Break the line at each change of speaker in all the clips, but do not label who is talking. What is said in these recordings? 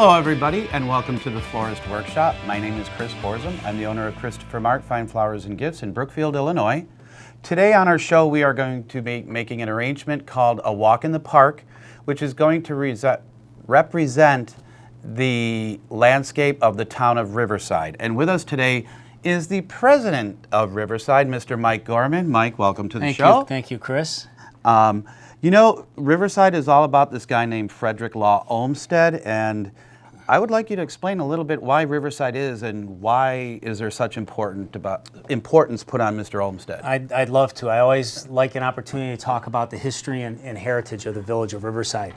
Hello everybody and welcome to the Florist Workshop. My name is Chris Borzym. I'm the owner of Christopher Mart Fine Flowers and Gifts in Brookfield, Illinois. Today on our show we are going to be making an arrangement called a walk in the park, which is going to represent the landscape of the town of Riverside. And with us today is the president of Riverside, Mr. Mike Gorman. Mike, welcome to the show.
Thank you, Chris.
You know, Riverside is all about this guy named Frederick Law Olmsted, and I would like you to explain a little bit why Riverside is and why is there such importance put on Mr. Olmsted.
I'd love to. I always like an opportunity to talk about the history and heritage of the Village of Riverside.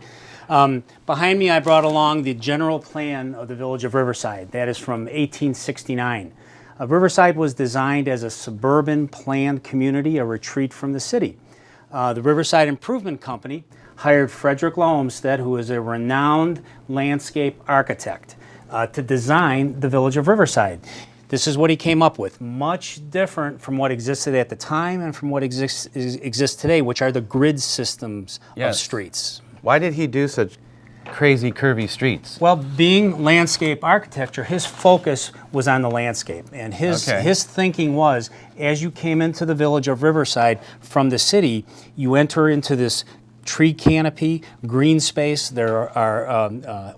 Behind me I brought along the general plan of the Village of Riverside. That is from 1869. Riverside was designed as a suburban planned community, a retreat from the city. The Riverside Improvement Company hired Frederick Law Olmsted, who is a renowned landscape architect, to design the Village of Riverside. This is what he came up with, much different from what existed at the time and from what exists today, which are the grid systems of streets.
Why did he do such crazy curvy streets?
Well, being landscape architecture, his focus was on the landscape, and his thinking was, as you came into the Village of Riverside from the city, you enter into this tree canopy, green space. There are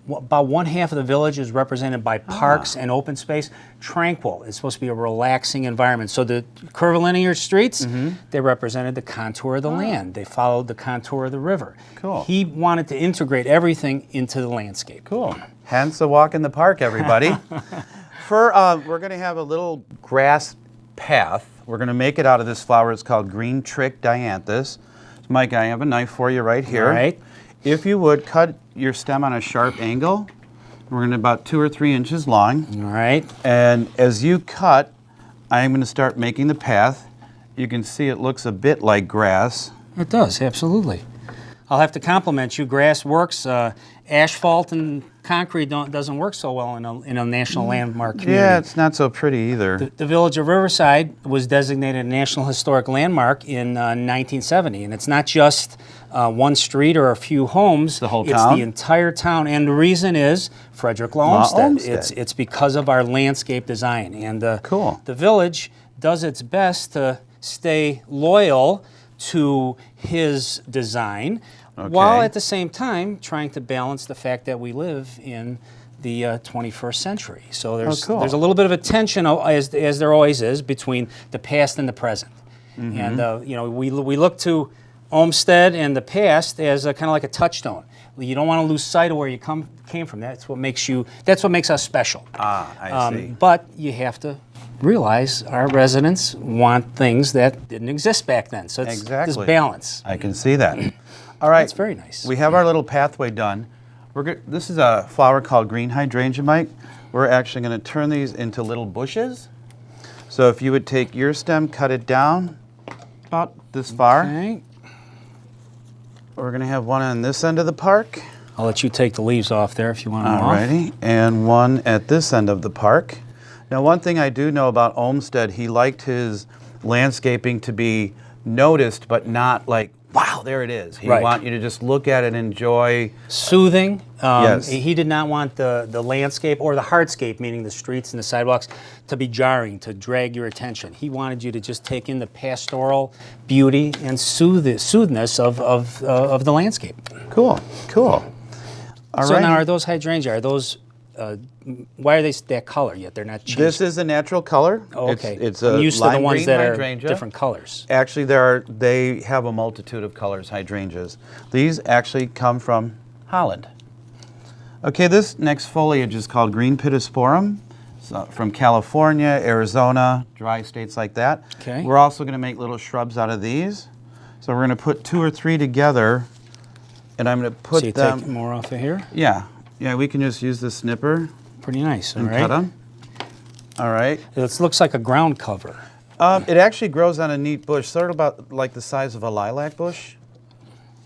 about one half of the village is represented by parks and open space. Tranquil. It's supposed to be a relaxing environment. So the curvilinear streets, they represented the contour of the land. They followed the contour of the river.
Cool.
He wanted to integrate everything into the landscape.
Cool. Hence the walk in the park, everybody. We're going to have a little grass path. We're going to make it out of this flower. It's called green trick dianthus. Mike, I have a knife for you right here.
All right.
If you would, cut your stem on a sharp angle. We're going to about 2 or 3 inches long.
All right.
And as you cut, I'm going to start making the path. You can see it looks a bit like grass.
It does, absolutely. I'll have to compliment you. Grass works. Asphalt and concrete doesn't work so well in a national landmark community.
Yeah, it's not so pretty either.
The Village of Riverside was designated a National Historic Landmark in 1970, and it's not just one street or a few homes.
The whole
town? It's the entire town, and the reason is Frederick Law Olmsted. It's because of our landscape design, and the village does its best to stay loyal to his design, while at the same time trying to balance the fact that we live in the 21st century. So there's a little bit of a tension, as there always is, between the past and the present. And we look to Olmsted and the past as kind of like a touchstone. You don't want to lose sight of where you came from. That's what makes us special.
I see.
But you have to realize our residents want things that didn't exist back then. So it's this balance.
I can see that. All right.
It's very nice.
We have our little pathway done. This is a flower called green hydrangea, Mike. We're actually going to turn these into little bushes. So if you would take your stem, cut it down about this far.
Okay.
We're going to have one on this end of the park.
I'll let you take the leaves off there if you want them off.
Alrighty, and one at this end of the park. Now, one thing I do know about Olmsted, he liked his landscaping to be noticed, but not like, wow, there it is. He want you to just look at it and enjoy.
Soothing.
Yes.
He did not want the landscape or the hardscape, meaning the streets and the sidewalks, to be jarring, to drag your attention. He wanted you to just take in the pastoral beauty and soothness of the landscape.
Cool, cool.
All right. Now, are those hydrangea? Are those? Why are they that color yet? They're not changed.
This is a natural color.
Oh, okay.
It's
I'm used to the ones that
hydrangea.
Are different colors.
Actually, they have a multitude of colors, hydrangeas. These actually come from Holland. Okay, this next foliage is called green pittosporum. From California, Arizona, dry states like that.
Okay.
We're also going to make little shrubs out of these. So we're going to put 2 or 3 together, and I'm going to put them.
Take more off of here?
Yeah, we can just use the snipper.
Pretty nice,
and cut them. All right.
It looks like a ground cover.
It actually grows on a neat bush, sort of about like the size of a lilac bush,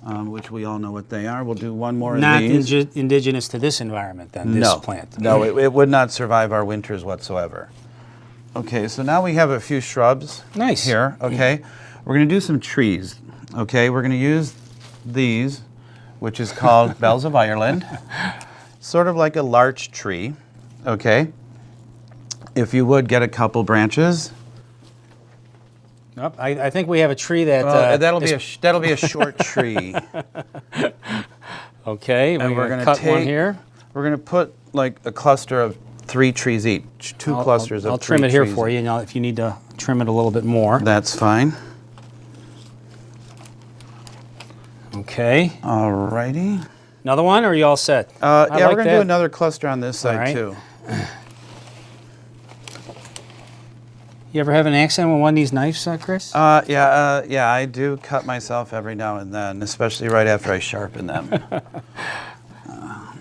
which we all know what they are. We'll do one more of these.
Not indigenous to this environment, then, this plant.
No, it would not survive our winters whatsoever. Okay, so now we have a few shrubs here. Okay, we're going to do some trees. Okay, we're going to use these, which is called Bells of Ireland. sort of like a larch tree, okay? If you would get a couple branches.
Nope, I think we have a tree that...
that'll be a short tree.
Okay,
And
we're going to cut one here.
We're going to put like a cluster of 3 trees each, two clusters of 3 trees.
I'll trim it here for you, and if you need to trim it a little bit more.
That's fine.
Okay.
Alrighty.
Another one, or are you all set?
Yeah, we're going to do another cluster on this side too.
You ever have an accident with one of these knives, Chris?
Yeah, I do cut myself every now and then, especially right after I sharpen them.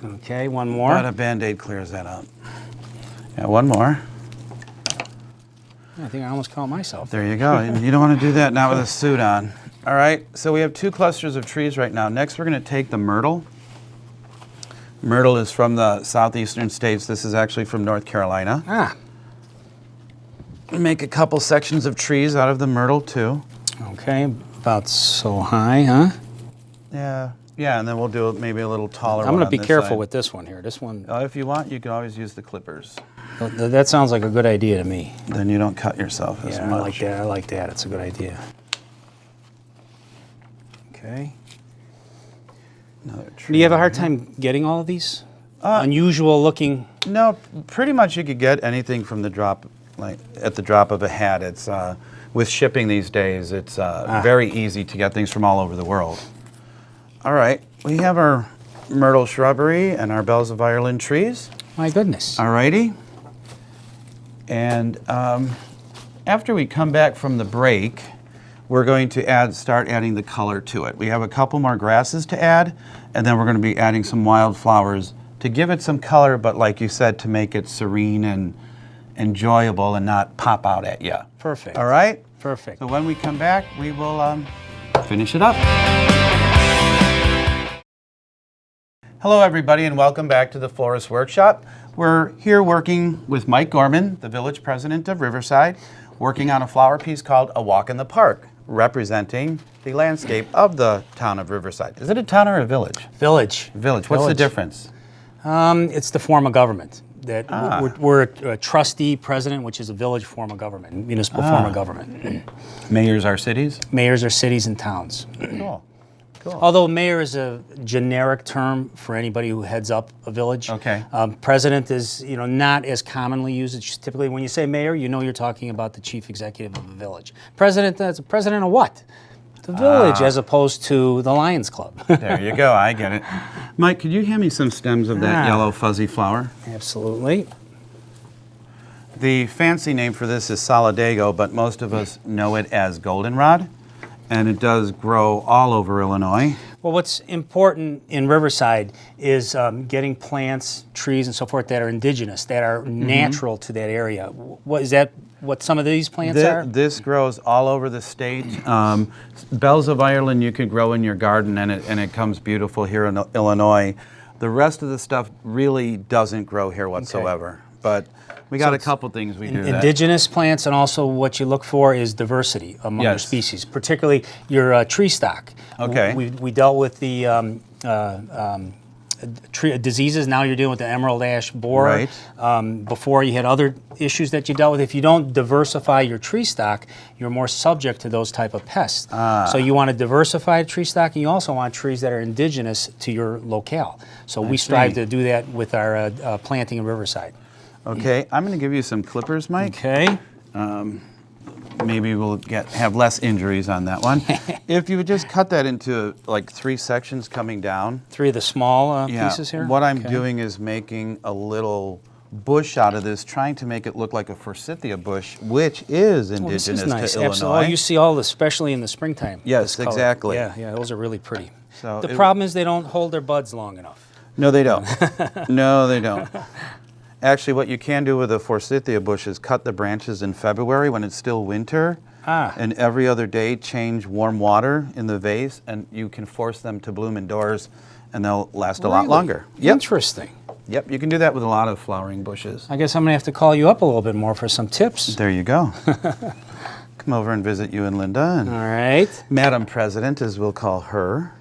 Okay, one more.
But a Band-Aid clears that up. Yeah, one more.
I think I almost caught myself.
There you go. You don't want to do that not with a suit on. All right, so we have 2 clusters of trees right now. Next, we're going to take the myrtle. Myrtle is from the southeastern states. This is actually from North Carolina.
Ah.
Make a couple sections of trees out of the myrtle too.
Okay, about so high, huh?
Yeah, and then we'll do maybe a little taller one.
I'm going to
on
be
this
careful
side.
with this one here. This one.
If you want, you can always use the clippers.
That sounds like a good idea to me.
Then you don't cut yourself as much.
I like that. I like that. It's a good idea. Okay.
Another tree.
Do you have a hard time getting all of these? Unusual looking.
No, pretty much you could get anything from the drop, like at the drop of a hat. It's with shipping these days, it's very easy to get things from all over the world. All right, we have our myrtle shrubbery and our bells of Ireland trees.
My goodness.
All righty. And after we come back from the break, we're going to start adding the color to it. We have a couple more grasses to add, and then we're going to be adding some wildflowers to give it some color, but like you said, to make it serene and enjoyable and not pop out at you.
Perfect.
All right?
Perfect.
So when we come back, we will finish it up. Hello, everybody, and welcome back to the Florist Workshop. We're here working with Mike Gorman, the village president of Riverside, working on a flower piece called A Walk in the Park, representing the landscape of the town of Riverside. Is it a town or a village?
Village.
Village. What's the difference?
It's the form of government. That we're a trustee president, which is a village form of government, municipal form of government.
Mayors are cities?
Mayors are cities and towns.
Cool. Cool.
Although mayor is a generic term for anybody who heads up a village.
Okay.
President is not as commonly used. It's typically when you say mayor, you're talking about the chief executive of a village. President, that's a president of what? The village, as opposed to the Lions Club.
There you go. I get it. Mike, could you hand me some stems of that yellow fuzzy flower?
Absolutely.
The fancy name for this is solidago, but most of us know it as goldenrod, and it does grow all over Illinois.
Well, what's important in Riverside is getting plants, trees, and so forth that are indigenous, that are natural to that area. Is that what some of these plants are?
This grows all over the state. Bells of Ireland you could grow in your garden, and it comes beautiful here in Illinois. The rest of the stuff really doesn't grow here whatsoever. Okay. But we got a couple things we do.
Indigenous plants, and also what you look for is diversity among your species, particularly your tree stock.
Okay.
We dealt with the tree diseases. Now you're dealing with the emerald ash borer.
Right.
Before you had other issues that you dealt with. If you don't diversify your tree stock, you're more subject to those type of pests. So you want to diversify tree stock, and you also want trees that are indigenous to your locale. So we strive to do that with our planting in Riverside.
Okay, I'm going to give you some clippers, Mike.
Okay.
Maybe we'll have less injuries on that one. If you would just cut that into like 3 sections coming down.
3 of the small pieces here?
What I'm doing is making a little bush out of this, trying to make it look like a forsythia bush, which is indigenous
this is nice.
to Illinois.
Absolutely. You see all this, especially in the springtime.
Yes, exactly.
Yeah, those are really pretty.
So
the problem is they don't hold their buds long enough.
No, they don't. No, they don't. Actually, what you can do with a forsythia bush is cut the branches in February when it's still winter, and every other day change warm water in the vase, and you can force them to bloom indoors, and they'll last a lot longer.
Yep. Interesting.
Yep, you can do that with a lot of flowering bushes.
I guess I'm going to have to call you up a little bit more for some tips.
There you go. Come over and visit you and Linda. And
all right.
Madam President, as we'll call her.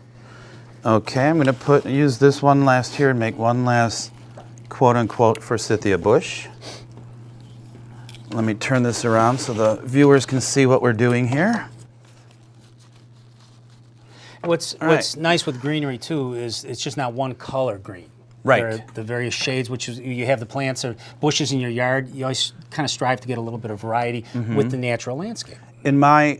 Okay, I'm going to use this one last here and make one last quote-unquote forsythia bush. Let me turn this around so the viewers can see what we're doing here.
What's nice with greenery too is it's just not one color green.
Right.
There are the various shades, which is, you have the plants or bushes in your yard. You always kind of strive to get a little bit of variety with the natural landscape.
In my,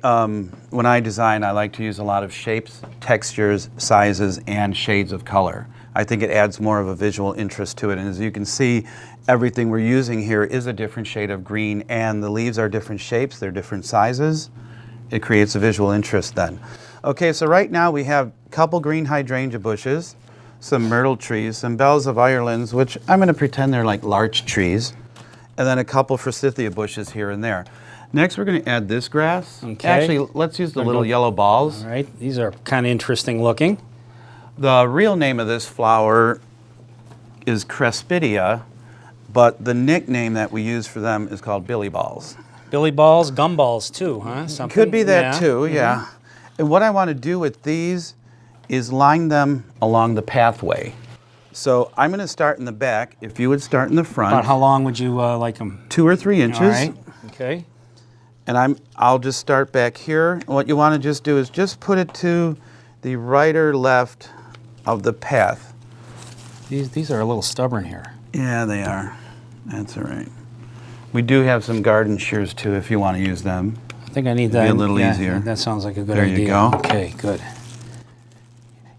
when I design, I like to use a lot of shapes, textures, sizes, and shades of color. I think it adds more of a visual interest to it. And as you can see, everything we're using here is a different shade of green, and the leaves are different shapes, they're different sizes. It creates a visual interest then. Okay, so right now we have a couple green hydrangea bushes, some myrtle trees, some bells of Ireland's, which I'm going to pretend they're like larch trees, and then a couple forsythia bushes here and there. Next, we're going to add this grass.
Okay.
Actually, let's use the little yellow balls.
All right, these are kind of interesting looking.
The real name of this flower is Crespidia, but the nickname that we use for them is called billy balls.
Billy balls, gumballs too, huh? Something?
Could be that too, yeah. And what I want to do with these is line them along the pathway. So I'm going to start in the back. If you would start in the front.
About how long would you like them?
2 or 3 inches.
All right. Okay.
And I'll just start back here. What you want to just do is just put it to the right or left of the path.
These are a little stubborn here.
Yeah, they are. That's all right. We do have some garden shears too if you want to use them.
I think I need that.
Be a little easier.
That sounds like a good
there
idea.
There you go.
Okay, good.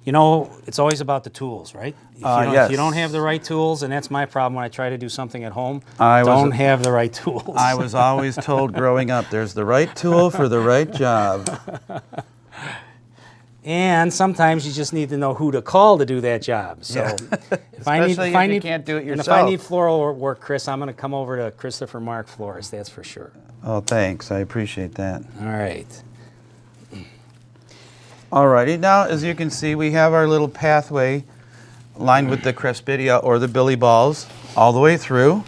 You know, it's always about the tools, right? If you don't have the right tools, and that's my problem when I try to do something at home, don't have the right tools.
I was always told growing up, there's the right tool for the right job.
And sometimes you just need to know who to call to do that job. So if I
can't do it yourself.
And if I need floral work, Chris, I'm going to come over to Christopher Mark Florists, that's for sure.
Oh, thanks. I appreciate that.
All right.
Alrighty, now as you can see, we have our little pathway lined with the Crespidia or the billy balls all the way through.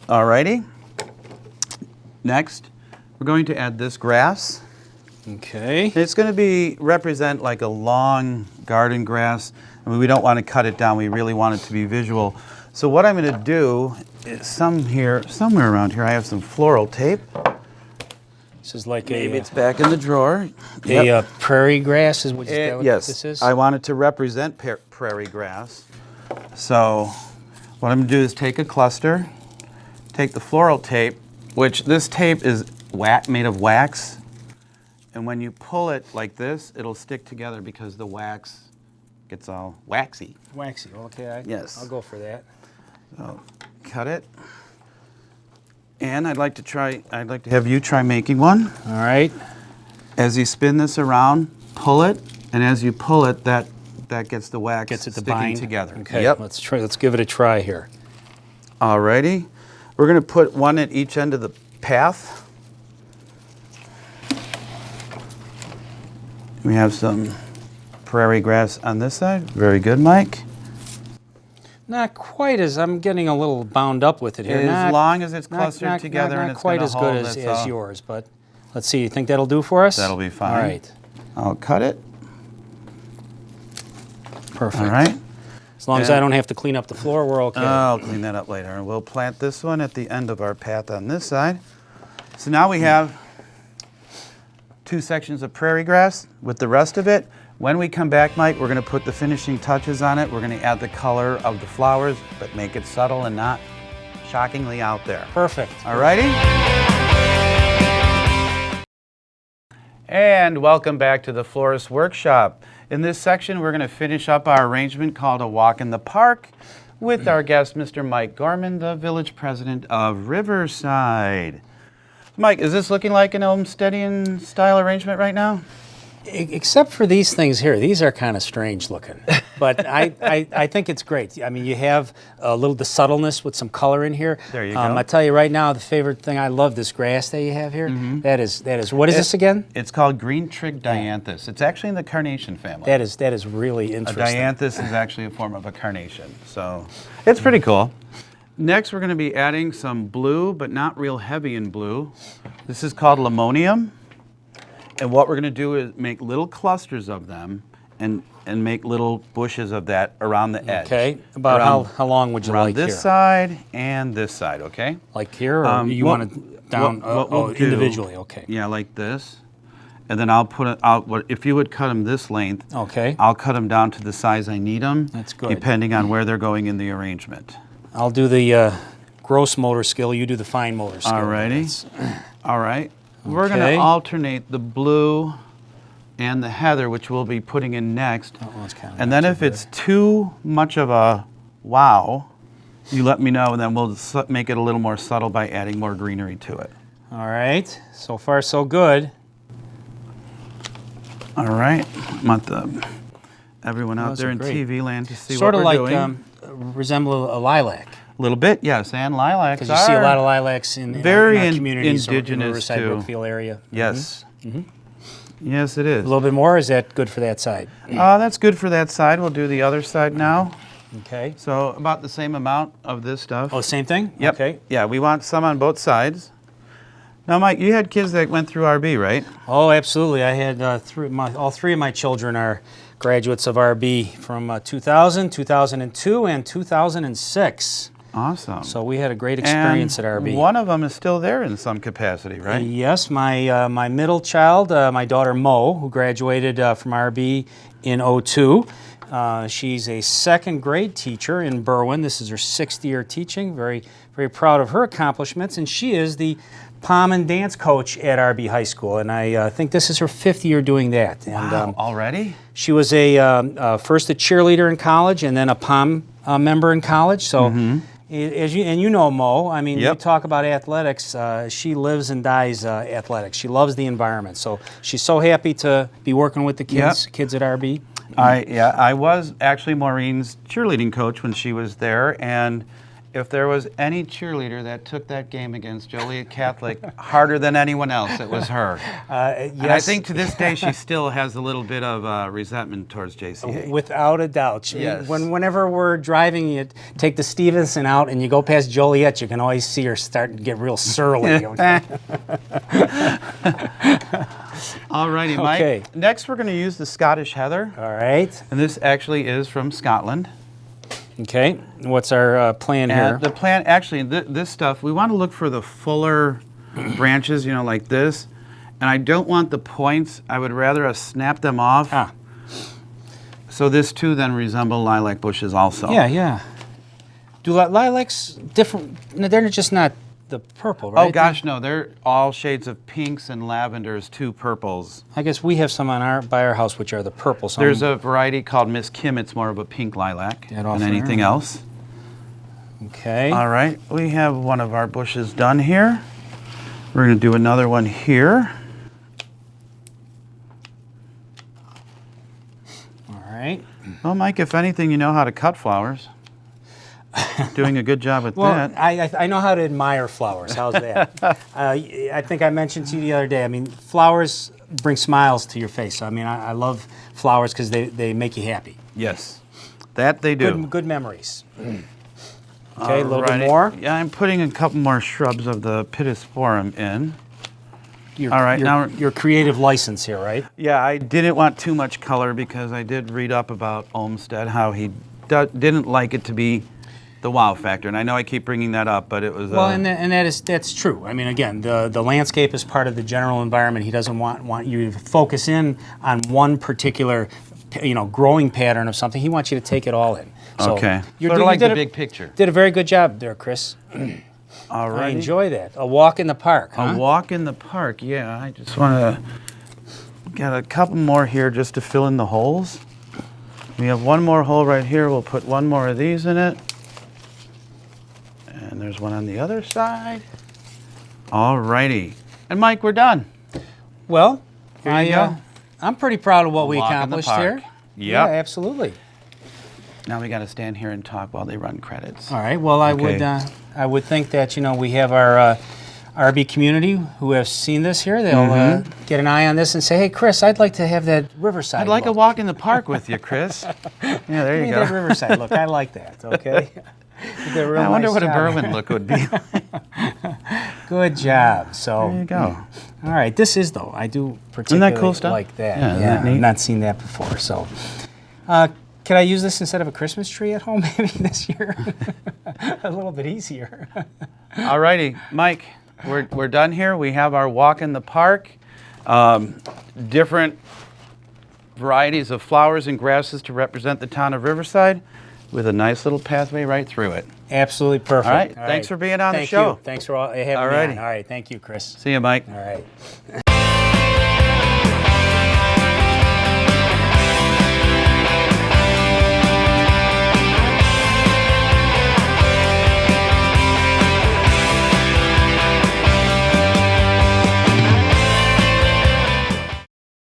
Alrighty. Next, we're going to add this grass.
Okay.
It's going to represent like a long garden grass. I mean, we don't want to cut it down. We really want it to be visual. So what I'm going to do is somewhere around here, I have some floral tape.
This is like
maybe it's back in the drawer.
A prairie grass is what this is?
I want it to represent prairie grass. So what I'm going to do is take a cluster, take the floral tape, which this tape is made of wax. And when you pull it like this, it'll stick together because the wax gets all waxy.
Waxy, okay.
Yes.
I'll go for that.
So cut it. And I'd like to have you try making one.
All right.
As you spin this around, pull it, and as you pull it, that gets the wax sticking together.
Okay, let's give it a try here.
Alrighty. We're going to put one at each end of the path. We have some prairie grass on this side. Very good, Mike.
Not quite as, I'm getting a little bound up with it here.
As long as it's clustered together and it's
quite as good as yours, but let's see, you think that'll do for us?
That'll be fine.
All right.
I'll cut it.
Perfect.
All right.
As long as I don't have to clean up the floor, we're okay.
I'll clean that up later. And we'll plant this one at the end of our path on this side. So now we have 2 sections of prairie grass with the rest of it. When we come back, Mike, we're going to put the finishing touches on it. We're going to add the color of the flowers, but make it subtle and not shockingly out there.
Perfect.
All righty? And welcome back to the Florist Workshop. In this section, we're going to finish up our arrangement called A Walk in the Park with our guest, Mr. Mike Gorman, the village president of Riverside. Mike, is this looking like an Olmstedian style arrangement right now?
Except for these things here. These are kind of strange looking. But I think it's great. I mean, you have the subtleness with some color in here.
There you go.
I tell you right now, the favorite thing, I love this grass that you have here. That is, what is this again?
It's called green trig dianthus. It's actually in the carnation family.
That is really interesting.
A dianthus is actually a form of a carnation. So it's pretty cool. Next, we're going to be adding some blue, but not real heavy in blue. This is called limonium. And what we're going to do is make little clusters of them and make little bushes of that around the edge.
Okay. About how long would you
around
like
this
here?
side and this side, okay?
Like here, or you want it down
what we'll do-
individually? Okay.
Yeah, like this. And then I'll put it out. If you would cut them this length,
Okay.
I'll cut them down to the size I need them.
That's good.
Depending on where they're going in the arrangement.
I'll do the gross motor skill. You do the fine motor skill.
Alrighty. All right. We're going
Okay.
to alternate the blue and the heather, which we'll be putting in next.
It's kinda
And
not
then
too
if it's too much of a wow, you let me know, and then we'll make it a little more subtle by adding more greenery to it.
All right. So far, so good.
All right. I want everyone out
Those
there
are
in
great.
TV land to see
Sort
what
of
we're
like
doing.
resemble a lilac.
A little bit, yes, and lilacs
Because you see a lot of lilacs in
very
our communities,
indigenous
in the Riverside,
too.
Brookfield area.
Yes. Yes, it is.
A little bit more, or is that good for that side?
That's good for that side. We'll do the other side now.
Okay.
So about the same amount of this stuff.
Oh, same thing?
Yep.
Okay.
Yeah, we want some on both sides. Now, Mike, you had kids that went through RB, right?
Oh, absolutely. I had all three of my children are graduates of RB from 2000, 2002, and 2006.
Awesome.
So we had a great experience
And
at RB.
one of them is still there in some capacity, right?
Yes, my middle child, my daughter Mo, who graduated from RB in '02. She's a second grade teacher in Berwyn. This is her 6th year teaching. Very, very proud of her accomplishments. And she is the pom and dance coach at RB High School. And I think this is her 5th year doing that. And,
Wow, already?
she was first a cheerleader in college and then a pom member in college. So. As you know, Mo, I mean,
Yep.
you talk about athletics, she lives and dies athletics. She loves the environment. So she's so happy to be working with the kids at RB.
I was actually Maureen's cheerleading coach when she was there, and if there was any cheerleader that took that game against Joliet Catholic harder than anyone else, it was her.
Yes.
And I think to this day she still has a little bit of resentment towards JCA.
Without a doubt.
Yes.
Whenever we're driving, you take the Stevenson out and you go past Joliet, you can always see her starting to get real surly.
All righty, Mike.
Okay.
Next we're going to use the Scottish heather,
All right.
and this actually is from Scotland.
Okay. What's our plan here?
The plant, actually, this stuff, we want to look for the fuller branches, you know, like this. And I don't want the points. I would rather us snap them off. So this too then resemble lilac bushes also.
Yeah. Do lilacs different? No, they're just not the purple, right?
Oh gosh, no, they're all shades of pinks and lavenders, two purples.
I guess we have some by our house which are the purple. So
There's a variety called Miss Kim. It's more of a pink lilac
That
than
off
anything
there.
else.
Okay.
All right, we have one of our bushes done here. We're going to do another one here.
All right.
Well, Mike, if anything, you know how to cut flowers. Doing a good job with
Well,
that.
I know how to admire flowers. How's that? I think I mentioned to you the other day, I mean, flowers bring smiles to your face. I mean, I love flowers because they make you happy.
Yes, that they do.
Good memories. Okay, a little bit
Alrighty.
more.
Yeah, I'm putting a couple more shrubs of the Pittosporum in.
All
right, now-
your creative license here, right?
Yeah, I didn't want too much color because I did read up about Olmsted, how he didn't like it to be the wow factor. And I know I keep bringing that up, but it was...
Well, and that's true. I mean, again, the landscape is part of the general environment. He doesn't want you to focus in on one particular, growing pattern of something. He wants you to take it all in. So
okay.
You
Sort of like the
did
big picture.
Did a very good job there, Chris.
All right.
I enjoy that. A walk in the park, huh?
A walk in the park, yeah. I just want to get a couple more here just to fill in the holes. We have one more hole right here. We'll put one more of these in it. And there's one on the other side. All righty. And Mike, we're done.
Well,
Here you go.
I'm pretty proud of what we
Walk in the
accomplished
park.
here.
Yep.
Yeah, absolutely.
Now we got to stand here and talk while they run credits.
All right. Well,
Okay.
I would think that we have our RB community who have seen this here. They'll get an eye on this and say, "Hey, Chris, I'd like to have that Riverside.
I'd like a
look.
walk in the park with you, Chris." Yeah, there
Give
you
me that
go.
Riverside look. I like that. Okay. You did a real
I wonder
nice
what a
job.
Berwyn look would be.
Good job. So
There you go.
All right, this is though. I do particularly
cool stuff?
like that.
Yeah, isn't that neat?
I've not seen that before. So, can I use this instead of a Christmas tree at home maybe this year? A little bit easier.
All righty, Mike, we're done here. We have our walk in the park. Different varieties of flowers and grasses to represent the town of Riverside with a nice little pathway right through it.
Absolutely perfect.
All right, thanks for being on the show.
Thanks for having me on. All right, thank you, Chris.
See you, Mike.
All right.